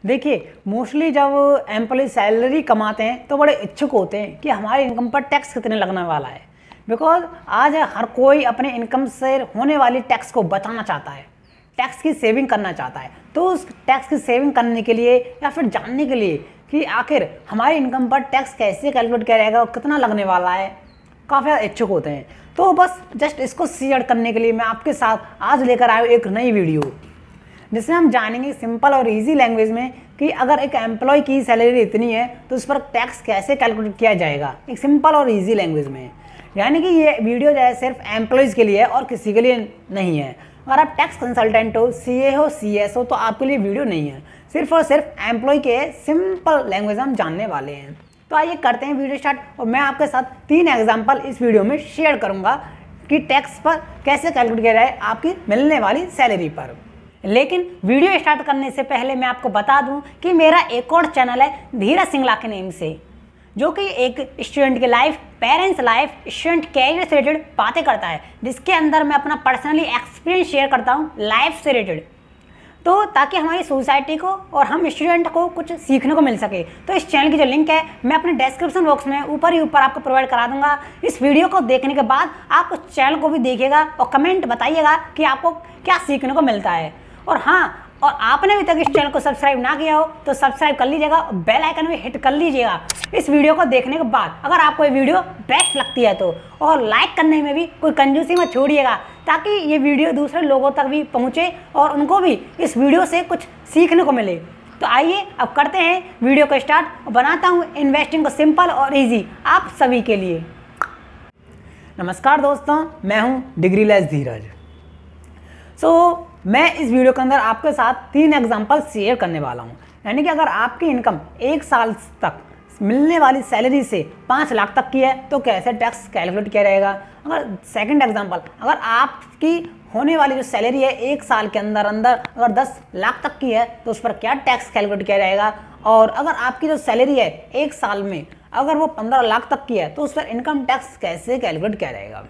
देखिए, मोस्टली जब employ salary कमाते हैं तो बड़े इच्छुक होते हैं कि हमारी इनकम पर टैक्स कितने लगने वाला है। बिकॉज आज हर कोई अपने इनकम से होने वाली टैक्स को बचाना चाहता है, टैक्स की सेविंग करना चाहता है। तो उस टैक्स की सेविंग करने के लिए या फिर जानने के लिए कि आखिर हमारी इनकम पर टैक्स कैसे कैलकुलेट किया जाएगा और कितना लगने वाला है, काफ़ी ज़्यादा इच्छुक होते हैं। तो बस जस्ट इसको शेयर करने के लिए मैं आपके साथ आज लेकर आया हूँ एक नई वीडियो, जिसमें हम जानेंगे सिंपल और इजी लैंग्वेज में कि अगर एक एम्प्लॉय की सैलरी इतनी है तो उस पर टैक्स कैसे कैलकुलेट किया जाएगा, एक सिंपल और इजी लैंग्वेज में। यानी कि ये वीडियो जो है सिर्फ एम्प्लॉयज़ के लिए है और किसी के लिए नहीं है। अगर आप टैक्स कंसल्टेंट हो, सीए हो, सीएस हो, तो आपके लिए वीडियो नहीं है। सिर्फ और सिर्फ एम्प्लॉय के सिंपल लैंग्वेज हम जानने वाले हैं। तो आइए करते हैं वीडियो स्टार्ट, और मैं आपके साथ 3 एग्जाम्पल इस वीडियो में शेयर करूँगा कि टैक्स पर कैसे कैलकुलेट किया जाए आपकी मिलने वाली सैलरी पर। लेकिन वीडियो स्टार्ट करने से पहले मैं आपको बता दूं कि मेरा एक और चैनल है धीरज सिंगला के नेम से, जो कि एक स्टूडेंट की life, parents life, student career से रिलेटेड बातें करता है, जिसके अंदर मैं अपना पर्सनली एक्सपीरियंस शेयर करता हूं लाइफ से रिलेटेड, तो ताकि हमारी सोसाइटी को और हम स्टूडेंट को कुछ सीखने को मिल सके। तो इस चैनल की जो लिंक है मैं अपने डिस्क्रिप्शन बॉक्स में ऊपर ही ऊपर आपको प्रोवाइड करा दूंगा। इस वीडियो को देखने के बाद आप उस चैनल को भी देखिएगा और कमेंट बताइएगा कि आपको क्या सीखने को मिलता है। और हाँ, और आपने अभी तक इस चैनल को सब्सक्राइब ना किया हो तो सब्सक्राइब कर लीजिएगा और बेल आइकन भी हिट कर लीजिएगा इस वीडियो को देखने के बाद। अगर आपको ये वीडियो बेस्ट लगती है तो, और लाइक करने में भी कोई कंजूसी मत छोड़िएगा, ताकि ये वीडियो दूसरे लोगों तक भी पहुंचे और उनको भी इस वीडियो से कुछ सीखने को मिले। तो आइए अब करते हैं वीडियो को स्टार्ट और बनाता हूँ इन्वेस्टिंग को सिंपल और ईजी आप सभी के लिए। नमस्कार दोस्तों, मैं हूँ डिग्रीलेस धीरज। मैं इस वीडियो के अंदर आपके साथ 3 एग्जांपल शेयर करने वाला हूं। यानी कि अगर आपकी इनकम 1 साल तक मिलने वाली सैलरी से 5 लाख तक की है तो कैसे टैक्स कैलकुलेट किया जाएगा। अगर सेकंड एग्जांपल, अगर आपकी होने वाली जो सैलरी है 1 साल के अंदर अगर 10 लाख तक की है तो उस पर क्या टैक्स कैलकुलेट किया जाएगा। और अगर आपकी जो सैलरी है 1 साल में अगर वो 15 लाख तक की है तो उस पर इनकम टैक्स कैसे कैलकुलेट किया जाएगा।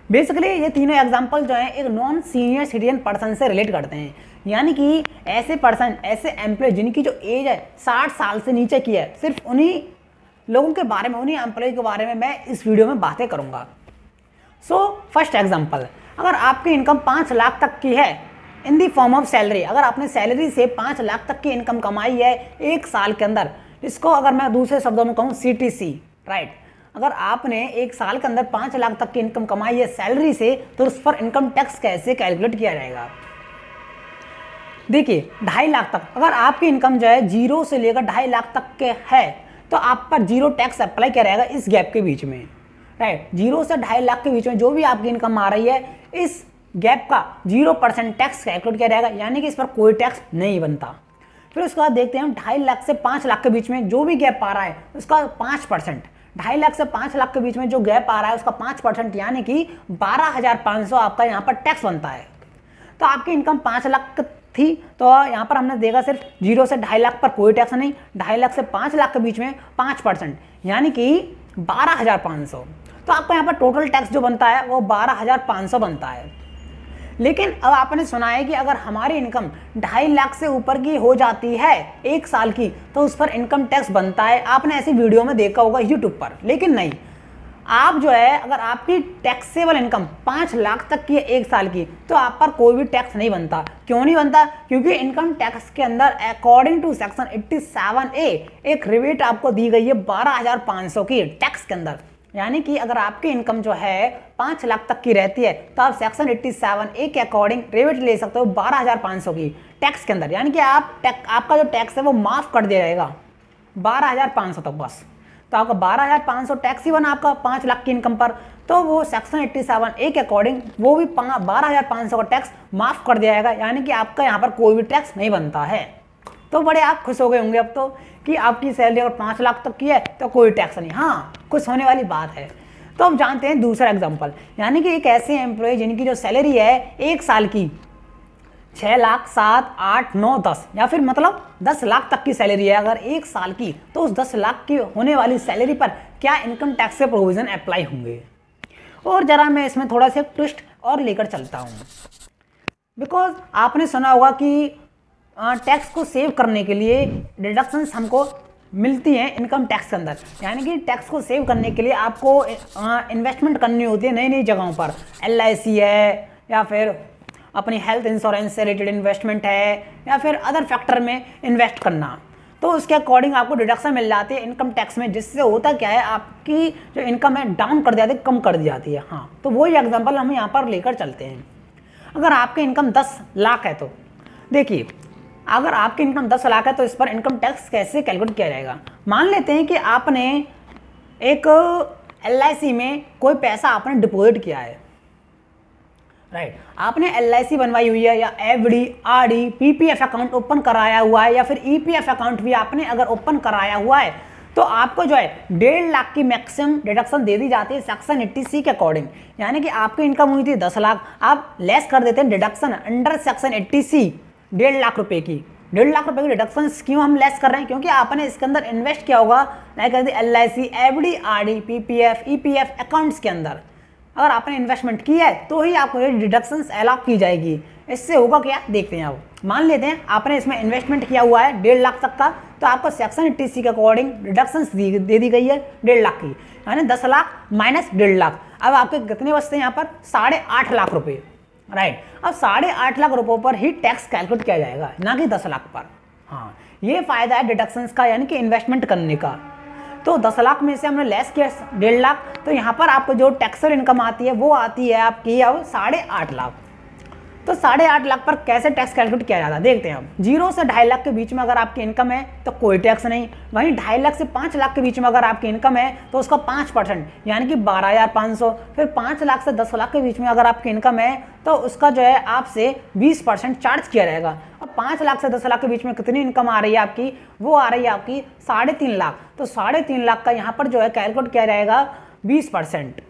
बेसिकली ये तीनों एग्जांपल जो हैं एक नॉन सीनियर सिटीजन पर्सन से रिलेट करते हैं। यानी कि ऐसे पर्सन, ऐसे एम्प्लॉय जिनकी जो एज है 60 साल से नीचे की है, सिर्फ उन्हीं लोगों के बारे में, उन्हीं एम्प्लॉय के बारे में मैं इस वीडियो में बातें करूंगा। फर्स्ट एग्जांपल, अगर आपकी इनकम 5 लाख तक की है इन दी फॉर्म ऑफ सैलरी, अगर आपने सैलरी से 5 लाख तक की इनकम कमाई है 1 साल के अंदर, इसको अगर मैं दूसरे शब्दों में कहूँ CTC, राइट। अगर आपने 1 साल के अंदर 5 लाख तक की इनकम कमाई है सैलरी से तो उस पर इनकम टैक्स कैसे कैलकुलेट किया जाएगा। देखिए, 2.5 लाख तक अगर आपकी इनकम जो है 0 से लेकर 2.5 लाख तक के है तो आप पर 0 टैक्स अप्लाई किया जाएगा इस गैप के बीच में, राइट। 0 से 2.5 लाख के बीच में जो भी आपकी इनकम आ रही है, इस गैप का 0% टैक्स कैलकुलेट किया जाएगा, यानी कि इस पर कोई टैक्स नहीं बनता। फिर उसके बाद देखते हैं हम 2.5 लाख से 5 लाख के बीच में जो भी गैप आ रहा है उसका 5%, 2.5 लाख से 5 लाख के बीच में जो गैप आ रहा है उसका 5%, यानी कि 12,500 आपका यहाँ पर टैक्स बनता है। तो आपकी इनकम 5 लाख थी तो यहाँ पर हमने देखा सिर्फ 0 से 2.5 लाख पर कोई टैक्स नहीं, 2.5 लाख से 5 लाख के बीच में 5%, यानी कि 12,500। तो आपका यहाँ पर टोटल टैक्स जो बनता है वो 12,500 बनता है। लेकिन अब आपने सुना है कि अगर हमारी इनकम 2.5 लाख से ऊपर की हो जाती है 1 साल की तो उस पर इनकम टैक्स बनता है। आपने ऐसी वीडियो में देखा होगा यूट्यूब पर, लेकिन नहीं, आप जो है अगर आपकी टैक्सेबल इनकम 5 लाख तक की है 1 साल की तो आप पर कोई भी टैक्स नहीं बनता। क्यों नहीं बनता? क्योंकि इनकम टैक्स के अंदर अकॉर्डिंग टू सेक्शन 87A एक रिबेट आपको दी गई है 12,500 की टैक्स के अंदर। यानी कि अगर आपकी इनकम जो है 5 लाख तक की रहती है तो आप सेक्शन 87A के अकॉर्डिंग रिबेट ले सकते हो 12,500 की टैक्स के अंदर, यानी कि आपका जो टैक्स है वो माफ़ कर दिया जाएगा 12,500 तक बस। तो आपका 12,500 टैक्स ही बना आपका 5 लाख की इनकम पर, तो वो सेक्शन 87A के अकॉर्डिंग वो भी 12,500 का टैक्स माफ़ कर दिया जाएगा, यानी कि आपका यहाँ पर कोई भी टैक्स नहीं बनता है। तो बड़े आप खुश हो गए होंगे अब तो कि आपकी सैलरी अगर 5 लाख तक की है तो कोई टैक्स नहीं। हाँ, खुश होने वाली बात है। तो अब जानते हैं दूसरा एग्जांपल, यानी कि एक ऐसे एम्प्लॉय जिनकी जो सैलरी है 1 साल की 6 लाख, 7, 8, 9, 10 या फिर मतलब 10 लाख तक की सैलरी है अगर 1 साल की, तो उस 10 लाख की होने वाली सैलरी पर क्या इनकम टैक्स के प्रोविजन अप्लाई होंगे। और जरा मैं इसमें थोड़ा सा ट्विस्ट और लेकर चलता हूँ, बिकॉज आपने सुना होगा कि टैक्स को सेव करने के लिए डिडक्शंस हमको मिलती हैं इनकम टैक्स के अंदर। यानी कि टैक्स को सेव करने के लिए आपको इन्वेस्टमेंट करनी होती है नई नई जगहों पर। LIC है, या फिर अपनी हेल्थ इंश्योरेंस से रिलेटेड इन्वेस्टमेंट है, या फिर अदर फैक्टर में इन्वेस्ट करना, तो उसके अकॉर्डिंग आपको डिडक्शन मिल जाती है इनकम टैक्स में, जिससे होता क्या है आपकी जो इनकम है डाउन कर दी जाती है, कम कर दी जाती है। हाँ, तो वही एग्जांपल हम यहाँ पर लेकर चलते हैं। अगर आपकी इनकम 10 लाख है तो देखिए, अगर आपकी इनकम 10 लाख है तो इस पर इनकम टैक्स कैसे कैलकुलेट किया जाएगा। मान लेते हैं कि आपने एक LIC में कोई पैसा आपने डिपॉजिट किया है, राइट। आपने LIC बनवाई हुई है, या FD, RD, PPF account open कराया हुआ है, या फिर EPF अकाउंट भी आपने अगर ओपन कराया हुआ है, तो आपको जो है 1.5 लाख की मैक्सिमम डिडक्शन दे दी जाती है सेक्शन 80C के अकॉर्डिंग। यानी कि आपकी इनकम हुई थी 10 लाख, आप लेस कर देते हैं deduction under section 80C 1.5 lakh रुपए की। 1.5 लाख रुपए की डिडक्शन क्यों हम लेस कर रहे हैं? क्योंकि आपने इसके अंदर इन्वेस्ट किया होगा like LIC, FD, RD, PPF, EPF accounts के अंदर। अगर आपने इन्वेस्टमेंट की है तो ही आपको ये डिडक्शंस अलाउ की जाएगी। इससे होगा क्या, देखते हैं। अब मान लेते हैं आपने इसमें इन्वेस्टमेंट किया हुआ है 1.5 लाख तक का, तो आपको सेक्शन 80C के अकॉर्डिंग डिडक्शंस दे दी गई है 1.5 लाख की, यानी 10 लाख माइनस 1.5 लाख। अब आपके कितने बचते हैं यहाँ पर? 8.5 लाख रुपये, राइट। अब 8.5 लाख रुपयों पर ही टैक्स कैलकुलेट किया जाएगा, ना कि 10 लाख पर। हाँ, ये फायदा है डिडक्शंस का, यानी कि इन्वेस्टमेंट करने का। तो 10 लाख में से हमने लेस किया 1.5 लाख, तो यहाँ पर आपको जो टैक्सेबल इनकम आती है वो आती है आपकी अब 8.5 लाख। तो 8.5 लाख पर कैसे टैक्स कैलकुलेट किया जाता है, देखते हैं हम। 0 से 2.5 लाख के बीच में अगर आपकी इनकम है तो कोई टैक्स नहीं। वहीं 2.5 लाख से 5 लाख के बीच में अगर आपकी इनकम है तो उसका 5%, यानी कि 12,500। फिर 5 लाख से 10 लाख के बीच में अगर आपकी इनकम है तो उसका जो है आपसे 20% चार्ज किया जाएगा। अब 5 लाख से 10 लाख के बीच में कितनी इनकम आ रही है आपकी? वो आ रही है आपकी 3.5 लाख। तो 3.5 लाख का यहाँ पर जो है कैलकुलेट किया जाएगा 20%,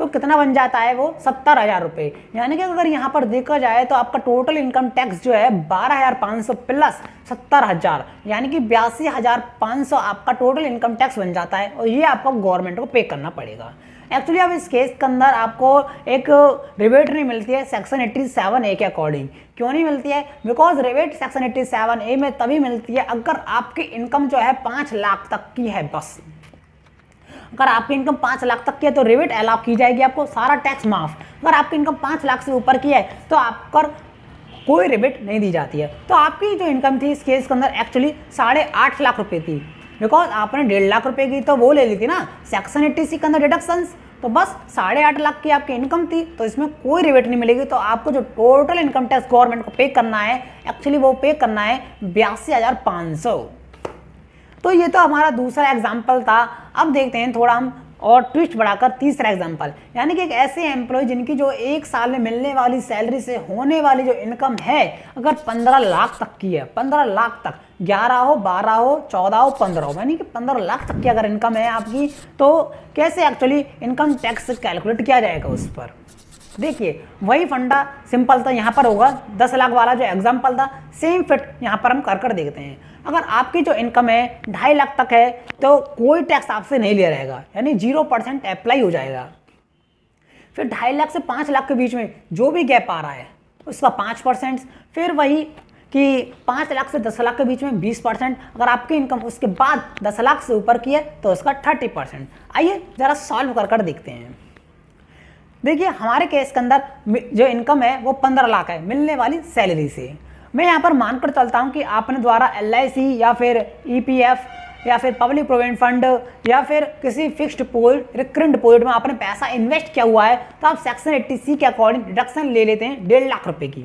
तो कितना बन जाता है वो? 70,000 रुपये। यानी कि अगर यहाँ पर देखा जाए तो आपका टोटल इनकम टैक्स जो है 12,500 प्लस 70,000, यानी कि 82,500 आपका टोटल इनकम टैक्स बन जाता है, और ये आपको गवर्नमेंट को पे करना पड़ेगा। एक्चुअली अब इस केस के अंदर आपको एक रिबेट नहीं मिलती है सेक्शन 87A के अकॉर्डिंग। क्यों नहीं मिलती है? बिकॉज रिबेट सेक्शन 87A में तभी मिलती है अगर आपकी इनकम जो है 5 लाख तक की है बस। अगर आपकी इनकम 5 लाख तक की है तो रिबेट अलाउ की जाएगी, आपको सारा टैक्स माफ। अगर आपकी इनकम 5 लाख से ऊपर की है तो आपको कोई रिबेट नहीं दी जाती है। तो आपकी जो इनकम थी इस केस के अंदर एक्चुअली 8.5 लाख रुपए थी, बिकॉज आपने 1.5 लाख रुपए की तो वो ले ली थी ना सेक्शन 80C के अंदर डिडक्शंस, तो बस 8.5 लाख की आपकी इनकम थी, तो इसमें कोई रिबेट नहीं मिलेगी। तो आपको जो टोटल इनकम टैक्स गवर्नमेंट को पे करना है एक्चुअली वो पे करना है 82,500। तो ये तो हमारा दूसरा एग्जाम्पल था। अब देखते हैं थोड़ा हम और ट्विस्ट बढ़ाकर तीसरा एग्जाम्पल, यानी कि एक ऐसे एम्प्लॉय जिनकी जो 1 साल में मिलने वाली सैलरी से होने वाली जो इनकम है अगर 15 लाख तक की है, 15 लाख तक, 11 हो, 12 हो, 14 हो, 15 हो, यानी कि 15 लाख तक की अगर इनकम है आपकी, तो कैसे एक्चुअली इनकम टैक्स कैलकुलेट किया जाएगा उस पर? देखिए वही फंडा सिंपल था, यहाँ पर होगा 10 लाख वाला जो एग्जाम्पल था, सेम फिट यहाँ पर हम कर देखते हैं। अगर आपकी जो इनकम है 2.5 लाख तक है तो कोई टैक्स आपसे नहीं लिया रहेगा, यानी 0% अप्लाई हो जाएगा। फिर 2.5 लाख से 5 लाख के बीच में जो भी गैप आ रहा है उसका 5%। फिर वही कि 5 लाख से 10 लाख के बीच में 20%। अगर आपकी इनकम उसके बाद 10 लाख से ऊपर की है तो उसका 30%। आइए जरा सॉल्व कर देखते हैं। देखिए हमारे केस के अंदर जो इनकम है वो 15 लाख है मिलने वाली सैलरी से। मैं यहाँ पर मानकर चलता हूँ कि आपने द्वारा LIC या फिर EPF या फिर पब्लिक प्रोविडेंट फंड या फिर किसी फिक्स्ड डिपॉजिट, रिकरिंग डिपॉजिट में आपने पैसा इन्वेस्ट किया हुआ है, तो आप सेक्शन 80C के अकॉर्डिंग डिडक्शन ले लेते हैं 1.5 लाख रुपए की।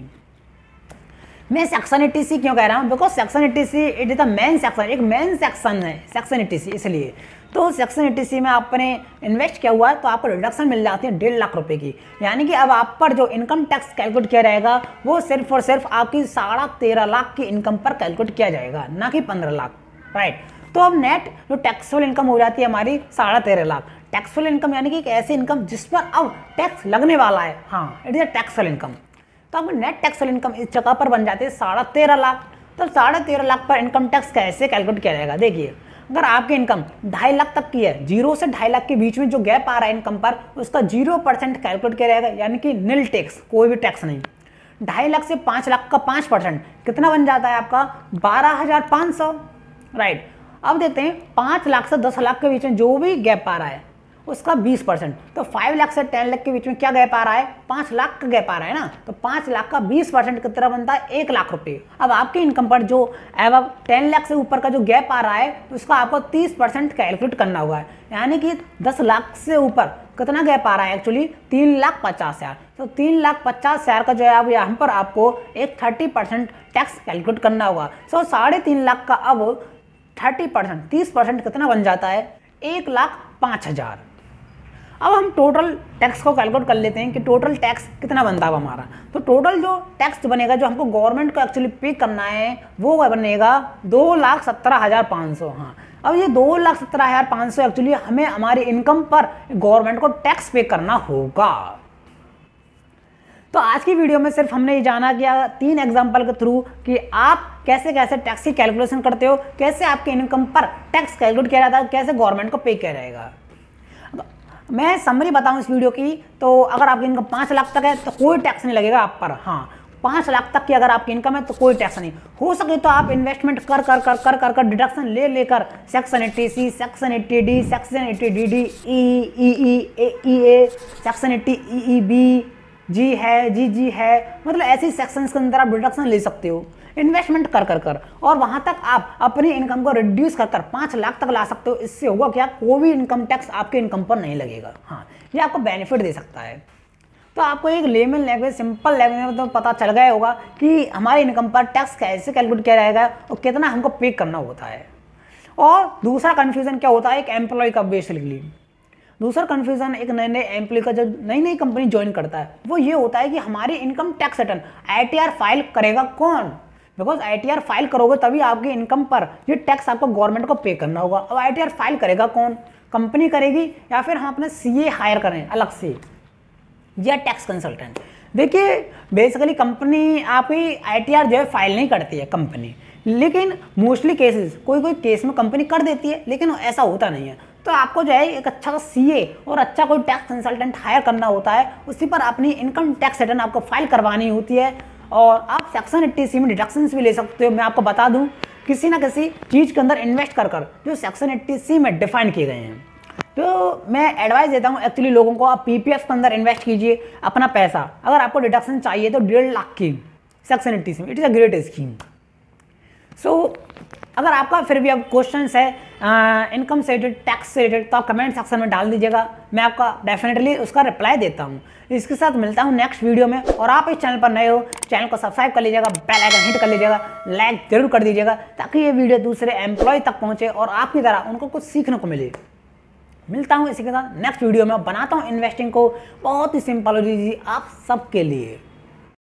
मैं सेक्शन 80C क्यों कह रहा हूँ? Because section 80C it is the main section, एक मेन सेक्शन है सेक्शन 80C, इसलिए। तो सेक्शन 80C में आपने इन्वेस्ट किया हुआ है तो आपको रिडक्शन मिल जाती है 1.5 लाख रुपए की। यानी कि अब आप पर जो इनकम टैक्स कैलकुलेट किया जाएगा वो सिर्फ और सिर्फ आपकी 13.5 लाख की इनकम पर कैलकुलेट किया जाएगा, ना कि 15 लाख, राइट। तो अब नेट जो टैक्सेबल इनकम हो जाती है हमारी 13.5 लाख। टैक्सेबल इनकम यानी कि एक ऐसी इनकम जिस पर अब टैक्स लगने वाला है, हाँ, it is a taxable income. तो अब नेट टैक्सेबल इनकम इस जगह पर बन जाती है 13.5 लाख। तो 13.5 लाख पर इनकम टैक्स कैसे कैलकुलेट किया जाएगा? देखिए अगर आपकी इनकम 2.5 लाख तक की है, 0 से 2.5 लाख के बीच में जो गैप आ रहा है इनकम पर, उसका 0% कैलकुलेट किया जाएगा, यानी कि निल टैक्स, कोई भी टैक्स नहीं। 2.5 लाख से 5 लाख का 5% कितना बन जाता है आपका 12,500, राइट। अब देखते हैं 5 लाख से 10 लाख के बीच में जो भी गैप आ रहा है उसका 20%, तो 5 लाख से 10 लाख के बीच में क्या गैप आ रहा है, 5 लाख का गैप आ रहा है ना, तो 5 लाख का 20% कितना बनता है 1 लाख रुपए। अब आपके इनकम पर जो अब 10 लाख से ऊपर का जो गैप आ रहा है तो उसका आपको 30% कैलकुलेट करना होगा, यानी कि 10 लाख से ऊपर कितना गैप आ रहा है एक्चुअली 3,50,000, तो 3,50,000 का जो है अब यहाँ पर आपको एक 30% टैक्स कैलकुलेट करना होगा। सो 3.5 लाख का अब 30% 30% कितना बन जाता है 1,05,000। अब हम टोटल टैक्स को कैलकुलेट कर लेते हैं कि टोटल टैक्स कितना बनता है हमारा। तो टोटल जो टैक्स बनेगा जो हमको गवर्नमेंट को एक्चुअली पे करना है वो बनेगा 2,17,500। हाँ, अब ये 2,17,500 एक्चुअली हमें हमारी इनकम पर गवर्नमेंट को टैक्स पे करना होगा। तो आज की वीडियो में सिर्फ हमने ये जाना किया 3 एग्जाम्पल के थ्रू कि आप कैसे कैसे टैक्स की कैलकुलेशन करते हो, कैसे आपके इनकम पर टैक्स कैलकुलेट किया जाता है, कैसे गवर्नमेंट को पे किया जाएगा। मैं समरी बताऊं इस वीडियो की, तो अगर आपकी इनकम 5 लाख तक है तो कोई टैक्स नहीं लगेगा आप पर। हाँ, 5 लाख तक की अगर आपकी इनकम है तो कोई टैक्स नहीं। हो सके तो आप इन्वेस्टमेंट कर कर कर कर कर कर डिडक्शन ले लेकर section 80C, section 80D, section 80DD, EE, section 80 EEB, जी है, जी है, मतलब ऐसी सेक्शंस के अंदर आप डिडक्शन ले सकते हो इन्वेस्टमेंट कर कर कर, और वहां तक आप अपनी इनकम को रिड्यूस कर कर 5 लाख तक ला सकते हो। इससे होगा क्या, कोई भी इनकम टैक्स आपके इनकम पर नहीं लगेगा। हाँ, ये आपको बेनिफिट दे सकता है। तो आपको एक लेमन लैंग्वेज, सिंपल लैंग्वेज में तो पता चल गया होगा कि हमारी इनकम पर टैक्स कैसे कैलकुलेट किया जाएगा और कितना हमको पे करना होता है। और दूसरा कन्फ्यूजन क्या होता है एक एम्प्लॉय का, बेसिकली दूसरा कन्फ्यूजन एक नए नए एम्प्लॉय का जो नई नई कंपनी ज्वाइन करता है वो ये होता है कि हमारी income tax return ITR file करेगा कौन, बिकॉज ITR फाइल करोगे तभी आपकी इनकम पर ये टैक्स आपको गवर्नमेंट को पे करना होगा। अब ITR फाइल करेगा कौन, कंपनी करेगी या फिर हम अपने CA हायर करें अलग से या टैक्स कंसल्टेंट। देखिए बेसिकली कंपनी आपकी ITR जो है फाइल नहीं करती है कंपनी, लेकिन मोस्टली केसेस कोई केस में कंपनी कर देती है, लेकिन ऐसा होता नहीं है। तो आपको जो है एक अच्छा CA और अच्छा कोई टैक्स कंसल्टेंट हायर करना होता है, उसी पर अपनी इनकम टैक्स रिटर्न आपको फाइल करवानी होती है। और आप सेक्शन 80C में डिडक्शंस भी ले सकते हो। मैं आपको बता दूं किसी ना किसी चीज़ के अंदर इन्वेस्ट कर कर जो सेक्शन 80C में डिफाइन किए गए हैं। तो मैं एडवाइस देता हूं एक्चुअली लोगों को, आप PPF के अंदर इन्वेस्ट कीजिए अपना पैसा। अगर आपको डिडक्शन चाहिए तो 1.5 लाख की सेक्शन 80C में, it is a great scheme. So अगर आपका फिर भी अब क्वेश्चन है इनकम से रिलेटेड, टैक्स से रिलेटेड, तो आप कमेंट सेक्शन में डाल दीजिएगा, मैं आपका डेफिनेटली उसका रिप्लाई देता हूँ। इसके साथ मिलता हूँ नेक्स्ट वीडियो में। और आप इस चैनल पर नए हो, चैनल को सब्सक्राइब कर लीजिएगा, बेल आइकन हिट कर लीजिएगा, लाइक जरूर कर दीजिएगा ताकि ये वीडियो दूसरे एम्प्लॉय तक पहुँचे और आपकी तरह उनको कुछ सीखने को मिले। मिलता हूँ इसी के साथ नेक्स्ट वीडियो में। बनाता हूँ इन्वेस्टिंग को बहुत ही सिंपल और ईजी आप सबके लिए।